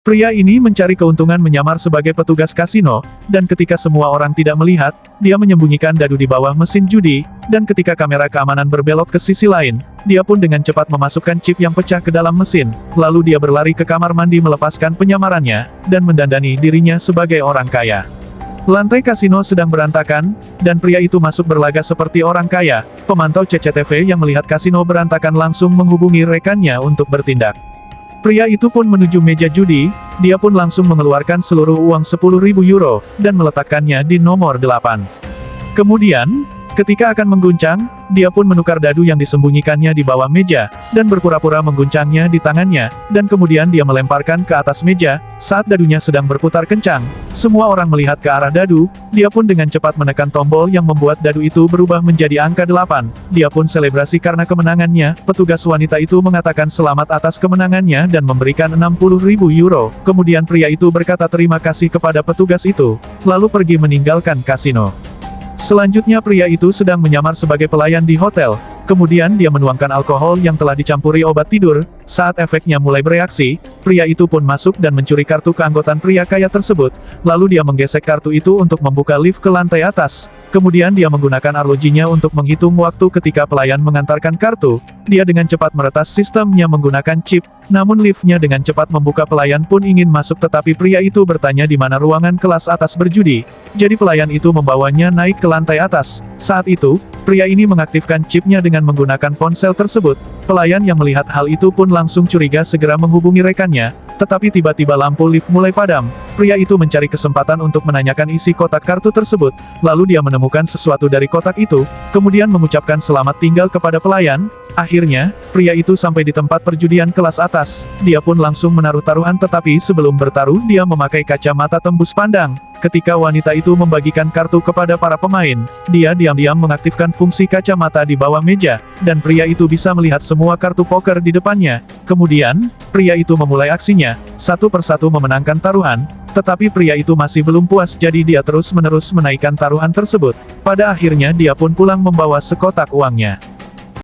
Pria ini mencari keuntungan menyamar sebagai petugas kasino, dan ketika semua orang tidak melihat, dia menyembunyikan dadu di bawah mesin judi, dan ketika kamera keamanan berbelok ke sisi lain, dia pun dengan cepat memasukkan chip yang pecah ke dalam mesin, lalu dia berlari ke kamar mandi melepaskan penyamarannya, dan mendandani dirinya sebagai orang kaya. Lantai kasino sedang berantakan, dan pria itu masuk berlagak seperti orang kaya. Pemantau CCTV yang melihat kasino berantakan langsung menghubungi rekannya untuk bertindak. Pria itu pun menuju meja judi, dia pun langsung mengeluarkan seluruh uang 10.000 euro, dan meletakkannya di nomor 8. Kemudian, ketika akan mengguncang, dia pun menukar dadu yang disembunyikannya di bawah meja, dan berpura-pura mengguncangnya di tangannya, dan kemudian dia melemparkan ke atas meja, saat dadunya sedang berputar kencang. Semua orang melihat ke arah dadu, dia pun dengan cepat menekan tombol yang membuat dadu itu berubah menjadi angka 8. Dia pun selebrasi karena kemenangannya, petugas wanita itu mengatakan selamat atas kemenangannya dan memberikan 60.000 euro. Kemudian pria itu berkata terima kasih kepada petugas itu, lalu pergi meninggalkan kasino. Selanjutnya pria itu sedang menyamar sebagai pelayan di hotel, kemudian dia menuangkan alkohol yang telah dicampuri obat tidur. Saat efeknya mulai bereaksi, pria itu pun masuk dan mencuri kartu keanggotaan pria kaya tersebut, lalu dia menggesek kartu itu untuk membuka lift ke lantai atas, kemudian dia menggunakan arlojinya untuk menghitung waktu ketika pelayan mengantarkan kartu. Dia dengan cepat meretas sistemnya menggunakan chip, namun liftnya dengan cepat membuka. Pelayan pun ingin masuk tetapi pria itu bertanya di mana ruangan kelas atas berjudi, jadi pelayan itu membawanya naik ke lantai atas. Saat itu, pria ini mengaktifkan chipnya dengan menggunakan ponsel tersebut. Pelayan yang melihat hal itu pun langsung curiga segera menghubungi rekannya, tetapi tiba-tiba lampu lift mulai padam. Pria itu mencari kesempatan untuk menanyakan isi kotak kartu tersebut, lalu dia menemukan sesuatu dari kotak itu, kemudian mengucapkan selamat tinggal kepada pelayan. Akhirnya, pria itu sampai di tempat perjudian kelas atas. Dia pun langsung menaruh taruhan tetapi sebelum bertaruh dia memakai kacamata tembus pandang. Ketika wanita itu membagikan kartu kepada para pemain, dia diam-diam mengaktifkan fungsi kacamata di bawah meja, dan pria itu bisa melihat semua kartu poker di depannya. Kemudian, pria itu memulai aksinya, satu persatu memenangkan taruhan, tetapi pria itu masih belum puas jadi dia terus-menerus menaikkan taruhan tersebut. Pada akhirnya dia pun pulang membawa sekotak uangnya.